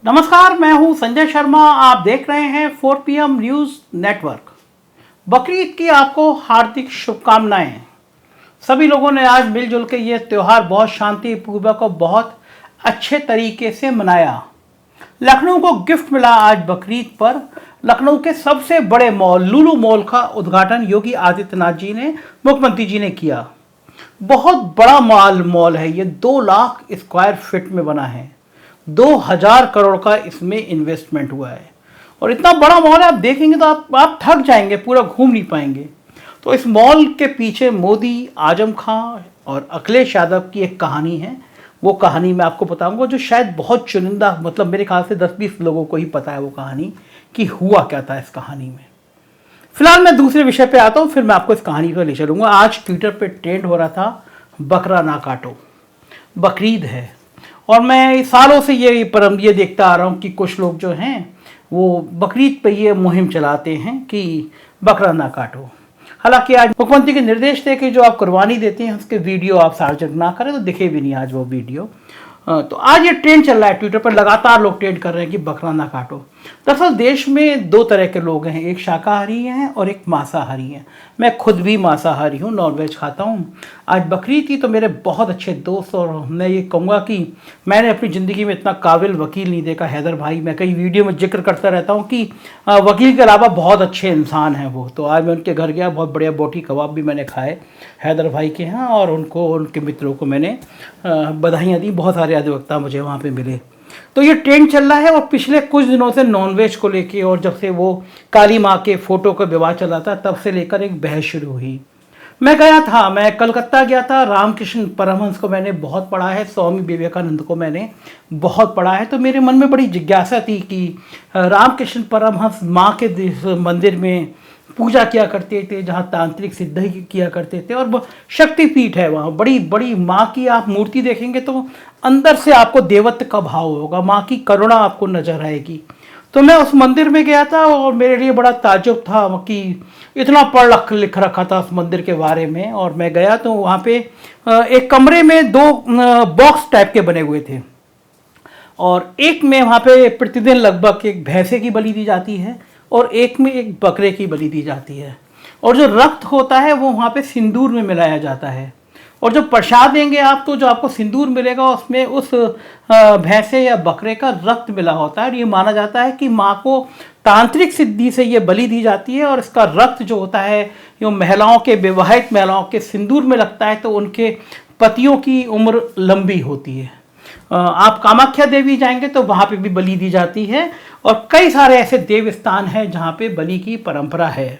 नमस्कार, मैं हूं संजय शर्मा। आप देख रहे हैं 4PM न्यूज़ नेटवर्क। बकरीद की आपको हार्दिक शुभकामनाएं। सभी लोगों ने आज मिलजुल के ये त्यौहार बहुत शांतिपूर्वक और बहुत अच्छे तरीके से मनाया। लखनऊ को गिफ्ट मिला आज बकरीद पर। लखनऊ के सबसे बड़े मॉल लुलु मॉल का उद्घाटन योगी आदित्यनाथ जी ने, मुख्यमंत्री जी ने किया। बहुत बड़ा मॉल है ये, 2 लाख स्क्वायर फीट में बना है। 2000 करोड़ का इसमें इन्वेस्टमेंट हुआ है और इतना बड़ा मॉल है, आप देखेंगे तो आप थक जाएंगे, पूरा घूम नहीं पाएंगे। तो इस मॉल के पीछे मोदी, आजम खां और अखिलेश यादव की एक कहानी है। वो कहानी मैं आपको बताऊंगा जो शायद बहुत चुनिंदा, मतलब मेरे ख्याल से 10-20 लोगों को ही पता है वो कहानी कि हुआ क्या था इस कहानी में। फिलहाल मैं दूसरे विषय पे आता हूँ, फिर मैं आपको इस कहानी पर ले चलूँगा। आज ट्विटर पे ट्रेंड हो रहा था बकरा ना काटो। बकरीद है और मैं सालों से ये देखता आ रहा हूँ कि कुछ लोग जो हैं वो बकरीद पे ये मुहिम चलाते हैं कि बकरा ना काटो। हालांकि आज मुख्यमंत्री के निर्देश थे कि जो आप कुर्बानी देते हैं उसके वीडियो आप सार्वजनिक ना करें, तो दिखे भी नहीं आज वो वीडियो। तो आज ये ट्रेंड चल रहा है, ट्विटर पर लगातार लोग ट्रेंड कर रहे हैं कि बकरा ना काटो। दरअसल देश में 2 तरह के लोग हैं, एक शाकाहारी हैं और एक मांसाहारी हैं। मैं खुद भी मांसाहारी हूँ, नॉनवेज खाता हूँ। आज बकरीद थी तो मेरे बहुत अच्छे दोस्त, और मैं ये कहूँगा कि मैंने अपनी ज़िंदगी में इतना काबिल वकील नहीं देखा। हैदर भाई, मैं कई वीडियो में जिक्र करता रहता हूँ कि वकील के अलावा बहुत अच्छे इंसान हैं वो। तो आज मैं उनके घर गया, बहुत बढ़िया बोटी कबाब भी मैंने खाए हैदर भाई के यहाँ, और उनके मित्रों को मैंने बधाइयाँ दी। बहुत सारे अधिवक्ता मुझे वहाँ पे मिले। तो ये ट्रेंड चल रहा है और पिछले कुछ दिनों से नॉनवेज को लेके, और जब से वो काली माँ के फोटो का विवाद चला था तब से लेकर एक बहस शुरू हुई। मैं कलकत्ता गया था। रामकृष्ण परमहंस को मैंने बहुत पढ़ा है, स्वामी विवेकानंद को मैंने बहुत पढ़ा है। तो मेरे मन में बड़ी जिज्ञासा थी कि रामकृष्ण परमहंस माँ के मंदिर में पूजा किया करते थे, जहाँ तांत्रिक सिद्धि किया करते थे, और वो शक्तिपीठ है वहाँ। बड़ी बड़ी माँ की आप मूर्ति देखेंगे तो अंदर से आपको देवत्व का भाव होगा, माँ की करुणा आपको नजर आएगी। तो मैं उस मंदिर में गया था और मेरे लिए बड़ा ताज्जुब था कि इतना पढ़ लिख रखा था उस मंदिर के बारे में। और मैं गया तो वहाँ पे एक कमरे में 2 बॉक्स टाइप के बने हुए थे, और एक में वहाँ पे प्रतिदिन लगभग एक भैंसे की बलि दी जाती है और एक में एक बकरे की बलि दी जाती है। और जो रक्त होता है वो वहाँ पे सिंदूर में मिलाया जाता है, और जो प्रसाद देंगे आप तो जो आपको सिंदूर मिलेगा उसमें उस भैंसे या बकरे का रक्त मिला होता है। और ये माना जाता है कि माँ को तांत्रिक सिद्धि से ये बलि दी जाती है, और इसका रक्त जो होता है ये महिलाओं के, विवाहित महिलाओं के सिंदूर में लगता है तो उनके पतियों की उम्र लंबी होती है। आप कामाख्या देवी जाएंगे तो वहाँ पे भी बलि दी जाती है, और कई सारे ऐसे देव स्थान हैं जहाँ पे बलि की परंपरा है।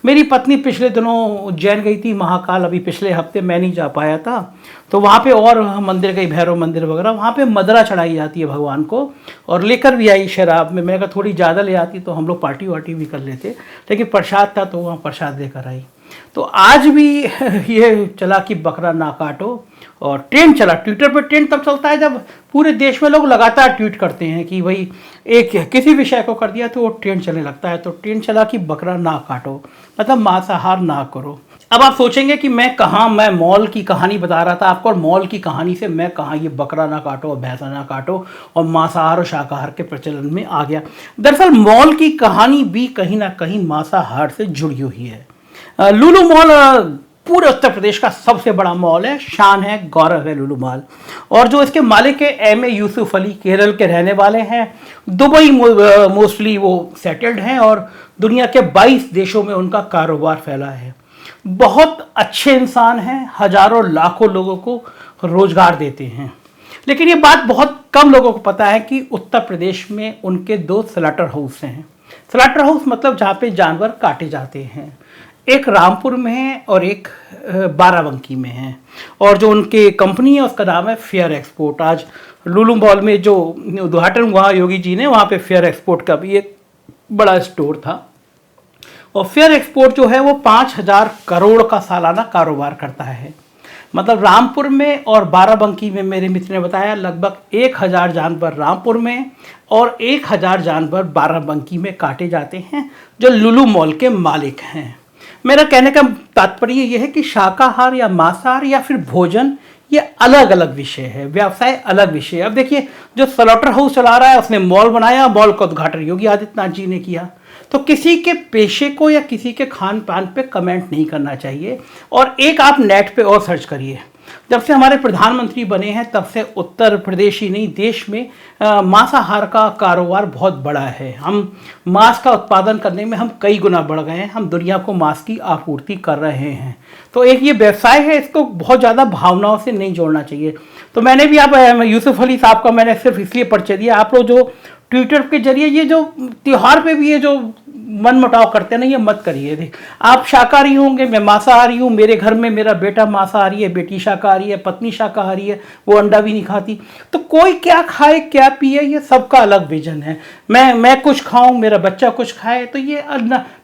मेरी पत्नी पिछले दिनों उज्जैन गई थी, महाकाल, अभी पिछले हफ्ते मैं नहीं जा पाया था। तो वहाँ पे और मंदिर गई, भैरव मंदिर वगैरह, वहाँ पे मदरा चढ़ाई जाती है भगवान को, और लेकर भी आई शराब में। मैंने कहा थोड़ी ज़्यादा ले आती तो हम लोग पार्टी वार्टी भी कर लेते, लेकिन प्रसाद था तो वहाँ प्रसाद लेकर आई। तो आज भी ये चला कि बकरा ना काटो, और ट्रेंड चला। ट्विटर पे ट्रेंड तब चलता है जब पूरे देश में लोग लगातार ट्वीट करते हैं कि भाई एक किसी विषय को कर दिया तो वो ट्रेंड चलने लगता है। तो ट्रेंड चला कि बकरा ना काटो, मतलब मांसाहार ना करो। अब आप सोचेंगे कि मैं मॉल की कहानी बता रहा था आपको, और मॉल की कहानी से मैं कहाँ ये बकरा ना काटो और भैंसा ना काटो और मांसाहार और शाकाहार के प्रचलन में आ गया। दरअसल मॉल की कहानी भी कहीं ना कहीं मांसाहार से जुड़ी हुई है। लुलु मॉल पूरे उत्तर प्रदेश का सबसे बड़ा मॉल है, शान है, गौरव है लुलु मॉल। और जो इसके मालिक है एम ए यूसुफ अली, केरल के रहने वाले हैं। दुबई मोस्टली वो सेटल्ड हैं, और दुनिया के 22 देशों में उनका कारोबार फैला है। बहुत अच्छे इंसान हैं, हजारों लाखों लोगों को रोजगार देते हैं। लेकिन ये बात बहुत कम लोगों को पता है कि उत्तर प्रदेश में उनके 2 स्लॉटर हाउस हैं। स्लॉटर हाउस मतलब जहाँ पे जानवर काटे जाते हैं। एक रामपुर में है और एक बाराबंकी में है, और जो उनकी कंपनी है उसका नाम है फेयर एक्सपोर्ट। आज लुलु मॉल में जो उद्घाटन हुआ योगी जी ने, वहाँ पे फेयर एक्सपोर्ट का भी एक बड़ा स्टोर था। और फेयर एक्सपोर्ट जो है वो 5000 करोड़ का सालाना कारोबार करता है। मतलब रामपुर में और बाराबंकी में मेरे मित्र ने बताया लगभग 1000 जानवर रामपुर में और 1000 जानवर बाराबंकी में काटे जाते हैं, जो लुलु मॉल के मालिक हैं। मेरा कहने का तात्पर्य यह है कि शाकाहार या मांसाहार या फिर भोजन ये अलग अलग विषय है, व्यवसाय अलग विषय है। अब देखिए, जो स्लॉटर हाउस चला रहा है उसने मॉल बनाया, मॉल का उद्घाटन योगी आदित्यनाथ जी ने किया। तो किसी के पेशे को या किसी के खान पान पे कमेंट नहीं करना चाहिए। और एक आप नेट पे और सर्च करिए, जब से हमारे प्रधानमंत्री बने हैं तब से उत्तर प्रदेश ही नहीं देश में मांसाहार का कारोबार बहुत बड़ा है। हम मांस का उत्पादन करने में हम कई गुना बढ़ गए हैं, हम दुनिया को मांस की आपूर्ति कर रहे हैं। तो एक ये व्यवसाय है, इसको बहुत ज़्यादा भावनाओं से नहीं जोड़ना चाहिए। तो मैंने भी आप यूसुफ अली साहब का मैंने सिर्फ इसलिए परिचय दिया, आप लोग जो ट्विटर के जरिए ये जो त्योहार पे भी ये जो मन मुटाव करते हैं ना, ये मत करिए। देख, आप शाकाहारी होंगे, मैं मांसाहारी हूँ, मेरे घर में मेरा बेटा मांसाहारी है, बेटी शाकाहारी है, पत्नी शाकाहारी है, वो अंडा भी नहीं खाती। तो कोई क्या खाए क्या पिए, ये सबका अलग विजन है। मैं कुछ खाऊं, मेरा बच्चा कुछ खाए, तो ये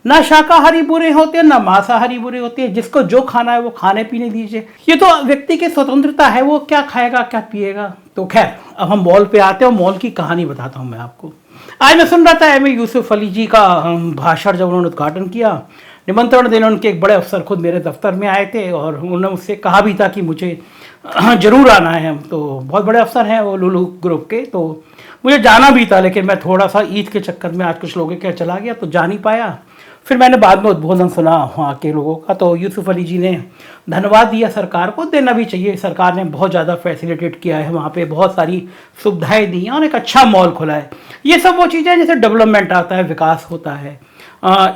ना शाकाहारी बुरे होते हैं ना मांसाहारी बुरे होते हैं। जिसको जो खाना है वो खाने पीने दीजिए, ये तो व्यक्ति की स्वतंत्रता है, वो क्या खाएगा क्या पिएगा। तो खैर, अब हम मॉल पे आते हैं, मॉल की कहानी बताता हूँ मैं आपको। आज मैं सुन रहा था एम ए यूसुफ अली जी का भाषण, जब उन्होंने उद्घाटन किया, निमंत्रण देने उनके एक बड़े अफसर खुद मेरे दफ्तर में आए थे और उन्होंने मुझसे कहा भी था कि मुझे ज़रूर आना है। तो बहुत बड़े अफसर हैं वो लुलु ग्रुप के, तो मुझे जाना भी था, लेकिन मैं थोड़ा सा ईद के चक्कर में आज कुछ लोगों के चला गया तो जा नहीं पाया। फिर मैंने बाद में उद्बोधन सुना वहाँ के लोगों का, तो यूसुफ अली जी ने धन्यवाद दिया। सरकार को देना भी चाहिए, सरकार ने बहुत ज़्यादा फैसिलिटेट किया है, वहाँ पे बहुत सारी सुविधाएं दी हैं और एक अच्छा मॉल खुला है। ये सब वो चीज़ें जैसे डेवलपमेंट आता है, विकास होता है।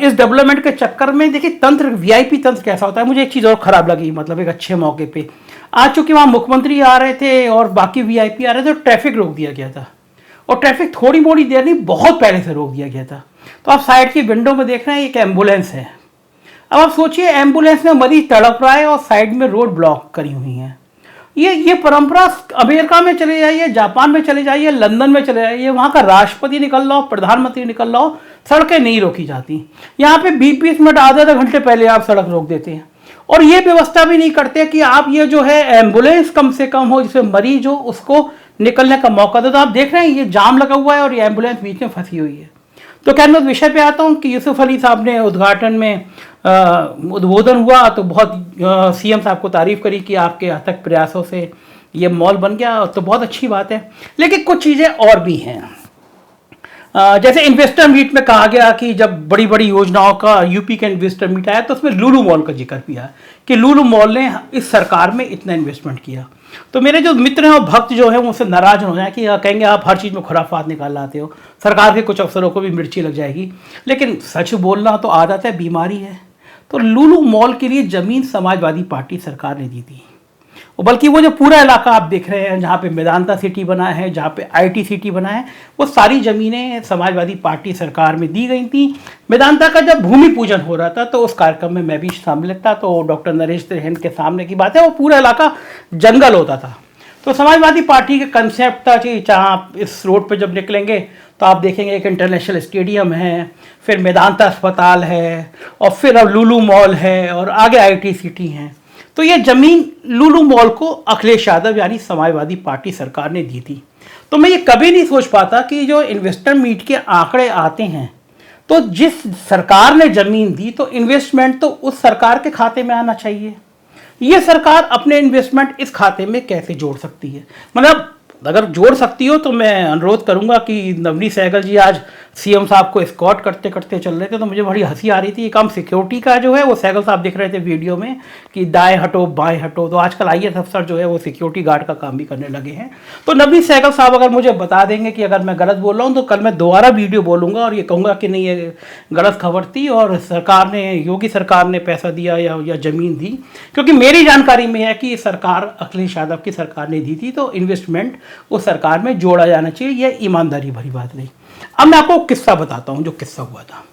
इस डेवलपमेंट के चक्कर में देखिए तंत्र, वीआईपी तंत्र कैसा होता है। मुझे एक चीज़ और ख़राब लगी, मतलब एक अच्छे मौके पर आज चूँकि वहाँ मुख्यमंत्री आ रहे थे और बाकी वीआईपी आ रहे थे, तो ट्रैफिक रोक दिया गया था। और ट्रैफिक थोड़ी मोड़ी देर नहीं, बहुत पहले से रोक दिया गया था। तो आप साइड की विंडो में देख रहे हैं एक एम्बुलेंस है। अब आप सोचिए, एम्बुलेंस में मरीज तड़प रहा है और साइड में रोड ब्लॉक करी हुई है। ये परंपरा अमेरिका में चले जाइए, जापान में चले जाइए, लंदन में चले जाइए, वहाँ का राष्ट्रपति निकल रहा हो, प्रधानमंत्री निकल रहा हो, सड़कें नहीं रोकी जाती। यहाँ पे 20-20 मिनट, आधा घंटे पहले आप सड़क रोक देते हैं। और ये व्यवस्था भी नहीं करते कि आप ये जो है एम्बुलेंस कम से कम हो, जिसमें मरीज हो उसको निकलने का मौका दो। तो आप देख रहे हैं ये जाम लगा हुआ है और ये एम्बुलेंस बीच में फंसी हुई है। तो खैर मैं उस विषय पे आता हूँ कि यूसुफ अली साहब ने उद्घाटन में उद्बोधन हुआ तो बहुत सीएम साहब को तारीफ करी कि आपके अथक प्रयासों से ये मॉल बन गया, तो बहुत अच्छी बात है। लेकिन कुछ चीज़ें और भी हैं, जैसे इन्वेस्टर मीट में कहा गया कि जब बड़ी बड़ी योजनाओं का यूपी का इन्वेस्टर मीट आया तो उसमें लुलु मॉल का जिक्र किया कि लुलु मॉल ने इस सरकार में इतना इन्वेस्टमेंट किया। तो मेरे जो मित्र हैं और भक्त जो हैं वो उससे नाराज हो जाए कि कहेंगे आप हर चीज़ में खुराफात निकाल लाते हो, सरकार के कुछ अफसरों को भी मिर्ची लग जाएगी। लेकिन सच बोलना तो आदत है, बीमारी है। तो लुलु मॉल के लिए ज़मीन समाजवादी पार्टी सरकार ने दी थी, और बल्कि वो जो पूरा इलाका आप देख रहे हैं जहाँ पे मेदांता सिटी बना है, जहाँ पे आईटी सिटी बना है, वो सारी ज़मीनें समाजवादी पार्टी सरकार में दी गई थी। मेदांता का जब भूमि पूजन हो रहा था तो उस कार्यक्रम में मैं भी शामिल था, तो डॉक्टर नरेश त्रिहेन के सामने की बात है, वो पूरा इलाका जंगल होता था। तो समाजवादी पार्टी के कंसेप्ट था कि जहाँ इस रोड पर जब निकलेंगे तो आप देखेंगे एक इंटरनेशनल स्टेडियम है, फिर मेदांता अस्पताल है, और फिर अब लुलु मॉल है, और आगे आईटी सिटी है। तो ये जमीन लुलु मॉल को अखिलेश यादव यानी समाजवादी पार्टी सरकार ने दी थी। तो मैं ये कभी नहीं सोच पाता कि जो इन्वेस्टर मीट के आंकड़े आते हैं, तो जिस सरकार ने जमीन दी तो इन्वेस्टमेंट तो उस सरकार के खाते में आना चाहिए। ये सरकार अपने इन्वेस्टमेंट इस खाते में कैसे जोड़ सकती है? मतलब अगर जोड़ सकती हो तो मैं अनुरोध करूंगा कि नवनीत सहगल जी आज सीएम साहब को एस्कॉर्ट करते करते चल रहे थे, तो मुझे बड़ी हंसी आ रही थी। काम सिक्योरिटी का जो है वो सहगल साहब दिख रहे थे वीडियो में कि दाएं हटो बाएं हटो, तो आजकल आईएएस अफसर जो है वो सिक्योरिटी गार्ड का काम भी करने लगे हैं। तो नवनीत सहगल साहब अगर मुझे बता देंगे कि अगर मैं गलत बोल रहा हूँ तो कल मैं दोबारा वीडियो बोलूँगा और ये कहूँगा कि नहीं ये गलत खबर थी और सरकार ने, योगी सरकार ने पैसा दिया या ज़मीन दी, क्योंकि मेरी जानकारी में है कि सरकार अखिलेश यादव की सरकार ने दी थी, तो इन्वेस्टमेंट उस सरकार में जोड़ा जाना चाहिए। यह ईमानदारी भरी बात नहीं। अब मैं आपको किस्सा बताता हूं, जो किस्सा हुआ था।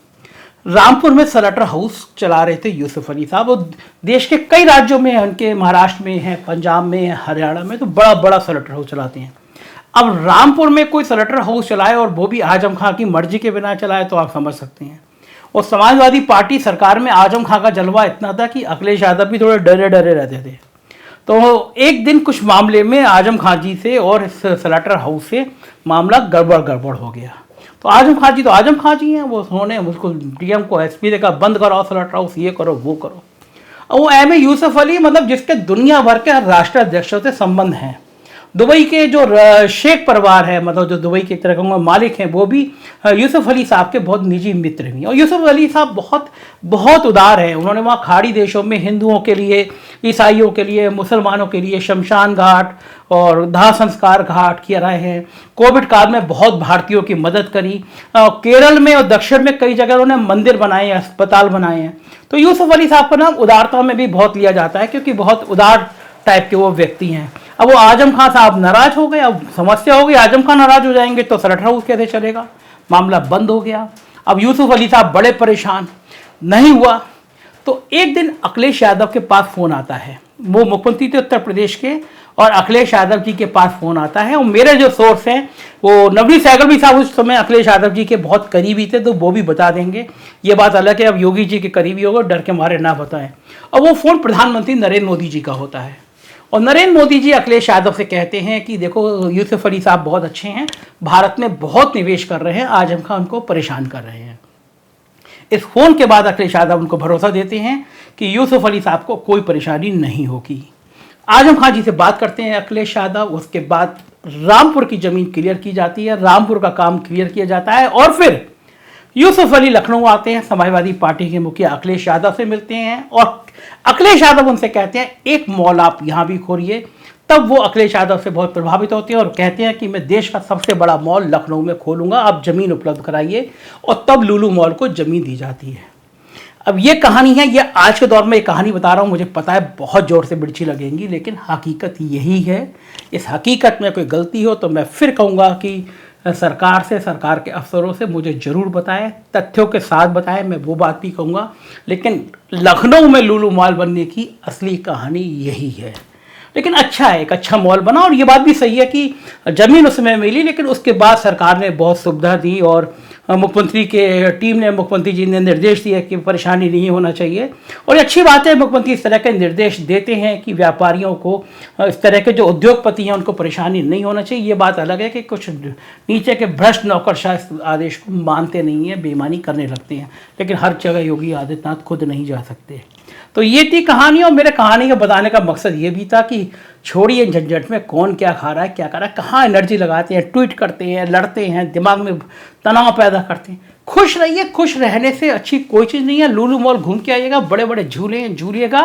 रामपुर में स्लॉटर हाउस चला रहे थे यूसुफ अली साहब, और देश के कई राज्यों में, उनके महाराष्ट्र में है, पंजाब में है, हरियाणा में, तो बड़ा बड़ा स्लॉटर हाउस चलाते हैं। अब रामपुर में कोई स्लॉटर हाउस चलाए और वो भी आजम खां की मर्जी के बिना चलाए, तो आप समझ सकते हैं। और समाजवादी पार्टी सरकार में आजम खां का जलवा इतना था कि अखिलेश यादव भी थोड़े डरे डरे रहते थे। तो एक दिन कुछ मामले में आजम खां जी से और इस स्लॉटर हाउस से मामला गड़बड़ हो गया। तो आजम खां जी हैं, वो उन्होंने उसको डीएम को एसपी ने कहा बंद कराओ स्लॉटर हाउस, ये करो वो करो। और वो एम ए यूसुफ अली मतलब जिसके दुनिया भर के राष्ट्राध्यक्षों से संबंध हैं। दुबई के जो शेख परिवार है, मतलब जो दुबई के एक तरह का मालिक हैं, वो भी यूसुफ अली साहब के बहुत निजी मित्र भी हैं। और यूसुफ अली साहब बहुत बहुत उदार हैं। उन्होंने वहाँ खाड़ी देशों में हिंदुओं के लिए, ईसाइयों के लिए, मुसलमानों के लिए शमशान घाट और दाह संस्कार घाट किए रहे हैं। कोविड काल में बहुत भारतीयों की मदद करी। केरल में और दक्षिण में कई जगह उन्होंने मंदिर बनाए हैं, अस्पताल बनाए हैं। तो यूसुफ अली साहब का नाम उदारता में भी बहुत लिया जाता है, क्योंकि बहुत उदार टाइप के वो व्यक्ति हैं। अब वो आजम खान साहब नाराज हो गए। अब समस्या हो गई, आजम खान नाराज हो जाएंगे तो सरट हाउस कैसे चलेगा, मामला बंद हो गया। अब यूसुफ अली साहब बड़े परेशान, नहीं हुआ। तो एक दिन अखिलेश यादव के पास फोन आता है, वो मुख्यमंत्री थे उत्तर प्रदेश के, और अखिलेश यादव जी के पास फोन आता है। और मेरे जो सोर्स हैं वो नवनीत सहगल भी साहब उस समय अखिलेश यादव जी के बहुत करीबी थे, तो वो भी बता देंगे। ये बात अलग है, अब योगी जी के करीबी होगा, डर के मारे ना बताएं। और वो फोन प्रधानमंत्री नरेंद्र मोदी जी का होता है, और नरेंद्र मोदी जी अखिलेश यादव से कहते हैं कि देखो यूसुफ अली साहब बहुत अच्छे हैं, भारत में बहुत निवेश कर रहे हैं, आजम खान उनको परेशान कर रहे हैं। इस फोन के बाद अखिलेश यादव उनको भरोसा देते हैं कि यूसुफ अली साहब को कोई परेशानी नहीं होगी। आजम खान जी से बात करते हैं अखिलेश यादव। उसके बाद रामपुर की जमीन क्लियर की जाती है, रामपुर का काम क्लियर किया जाता है, और फिर यूसुफ अली लखनऊ आते हैं, समाजवादी पार्टी के मुखिया अखिलेश यादव से मिलते हैं, और अखिलेश यादव उनसे कहते हैं एक मॉल आप यहाँ भी खोलिए। तब वो अखिलेश यादव से बहुत प्रभावित होते हैं और कहते हैं कि मैं देश का सबसे बड़ा मॉल लखनऊ में खोलूंगा, आप जमीन उपलब्ध कराइए। और तब लुलु मॉल को जमीन दी जाती है। अब ये कहानी है, ये आज के दौर में ये कहानी बता रहा हूँ, मुझे पता है बहुत जोर से मिर्ची लगेंगी, लेकिन हकीकत यही है। इस हकीकत में कोई गलती हो तो मैं फिर कहूँगा कि सरकार से, सरकार के अफसरों से मुझे ज़रूर बताएं, तथ्यों के साथ बताएं, मैं वो बात भी कहूँगा। लेकिन लखनऊ में लुलु मॉल बनने की असली कहानी यही है। लेकिन अच्छा है, एक अच्छा मॉल बना, और ये बात भी सही है कि ज़मीन उसमें मिली, लेकिन उसके बाद सरकार ने बहुत सुविधा दी, और मुख्यमंत्री के टीम ने, मुख्यमंत्री जी ने निर्देश दिया कि परेशानी नहीं होना चाहिए। और ये अच्छी बात है, मुख्यमंत्री इस तरह के निर्देश देते हैं कि व्यापारियों को, इस तरह के जो उद्योगपति हैं उनको परेशानी नहीं होना चाहिए। ये बात अलग है कि कुछ नीचे के भ्रष्ट नौकरशाह इस आदेश को मानते नहीं हैं, बेईमानी करने लगते हैं, लेकिन हर जगह योगी आदित्यनाथ खुद नहीं जा सकते। तो ये थी कहानी, और मेरे कहानी का बताने का मकसद ये भी था कि छोड़िए झंझट में कौन क्या खा रहा है, क्या कर रहा है, कहाँ एनर्जी लगाते हैं, ट्वीट करते हैं, लड़ते हैं, दिमाग में तनाव पैदा करते हैं। खुश रहिए, खुश रहने से अच्छी कोई चीज़ नहीं है। लुलु मॉल घूम के आइएगा, बड़े बड़े झूले हैं, झूलिएगा।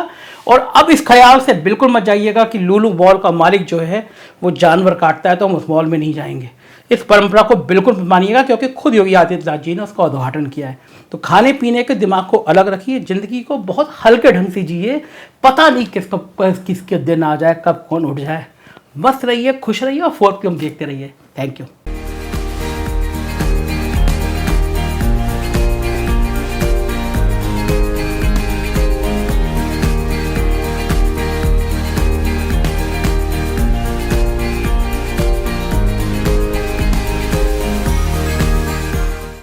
और अब इस ख्याल से बिल्कुल मत जाइएगा कि लुलु मॉल का मालिक जो है वो जानवर काटता है तो हम उस मॉल में नहीं जाएंगे। इस परंपरा को बिल्कुल मानिएगा, क्योंकि खुद योगी आदित्यनाथ जी ने उसका उद्घाटन किया है। तो खाने पीने के दिमाग को अलग रखिए, ज़िंदगी को बहुत हल्के ढंग से जिए। पता नहीं किसके दिन आ जाए, कब कौन उठ जाए। मस्त रहिए, खुश रहिए, और 4PM देखते रहिए। Thank you.